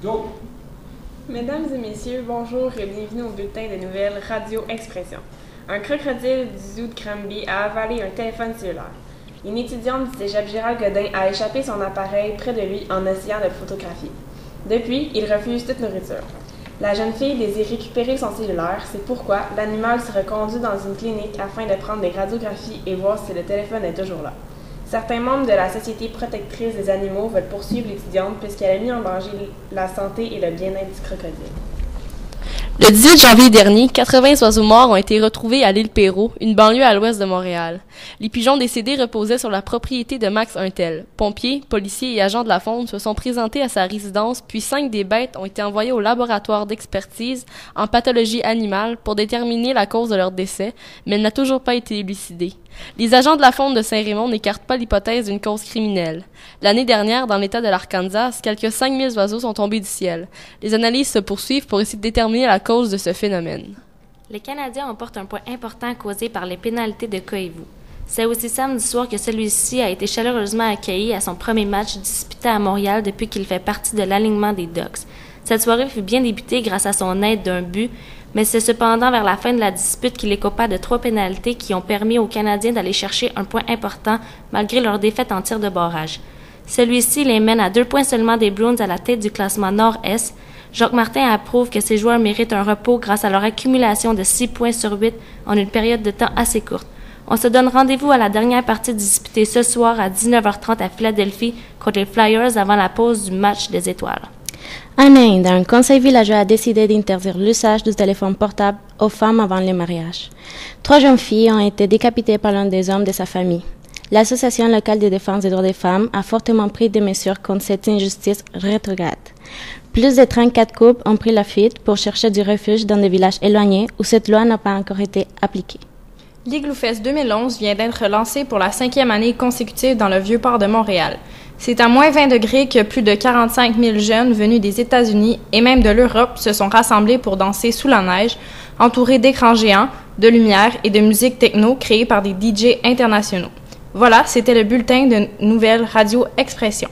Go! Mesdames et messieurs, bonjour et bienvenue au bulletin de nouvelles Radio Expression. Un crocodile du zoo de Granby a avalé un téléphone cellulaire. Une étudiante du cégep Gérald Godin a échappé son appareil près de lui en essayant de le photographier. Depuis, il refuse toute nourriture. La jeune fille désire récupérer son cellulaire, c'est pourquoi l'animal sera conduit dans une clinique afin de prendre des radiographies et voir si le téléphone est toujours là. Certains membres de la Société protectrice des animaux veulent poursuivre l'étudiante puisqu'elle a mis en danger la santé et le bien-être du crocodile. Le 18 janvier dernier, 80 oiseaux morts ont été retrouvés à l'île Perrot, une banlieue à l'ouest de Montréal. Les pigeons décédés reposaient sur la propriété de Max Untel. Pompiers, policiers et agents de la faune se sont présentés à sa résidence, puis 5 des bêtes ont été envoyées au laboratoire d'expertise en pathologie animale pour déterminer la cause de leur décès, mais elle n'a toujours pas été élucidée. Les agents de la faune de Saint-Raymond n'écartent pas l'hypothèse d'une cause criminelle. L'année dernière, dans l'État de l'Arkansas, quelques 5000 oiseaux sont tombés du ciel. Les analyses se poursuivent pour essayer de déterminer la cause de ce phénomène. Les Canadiens emportent un point important causé par les pénalités de Koivu. C'est aussi samedi soir que celui-ci a été chaleureusement accueilli à son premier match disputé à Montréal depuis qu'il fait partie de l'alignement des Ducks. Cette soirée fut bien débutée grâce à son aide d'un but, mais c'est cependant vers la fin de la dispute qu'il écopa de 3 pénalités qui ont permis aux Canadiens d'aller chercher un point important malgré leur défaite en tir de barrage. Celui-ci les mène à 2 points seulement des Bruins à la tête du classement Nord-Est. Jacques Martin approuve que ces joueurs méritent un repos grâce à leur accumulation de 6 points sur 8 en une période de temps assez courte. On se donne rendez-vous à la dernière partie disputée ce soir à 19h30 à Philadelphie contre les Flyers avant la pause du match des étoiles. En Inde, un conseil villageois a décidé d'interdire l'usage du téléphone portable aux femmes avant le mariage. 3 jeunes filles ont été décapitées par l'un des hommes de sa famille. L'Association locale de défense des droits des femmes a fortement pris des mesures contre cette injustice rétrograde. Plus de 34 couples ont pris la fuite pour chercher du refuge dans des villages éloignés où cette loi n'a pas encore été appliquée. L'Igloo Fest 2011 vient d'être lancé pour la 5e année consécutive dans le Vieux-Port de Montréal. C'est à moins 20 degrés que plus de 45 000 jeunes venus des États-Unis et même de l'Europe se sont rassemblés pour danser sous la neige, entourés d'écrans géants, de lumière et de musique techno créée par des DJ internationaux. Voilà, c'était le bulletin de Nouvelles Radio Expression.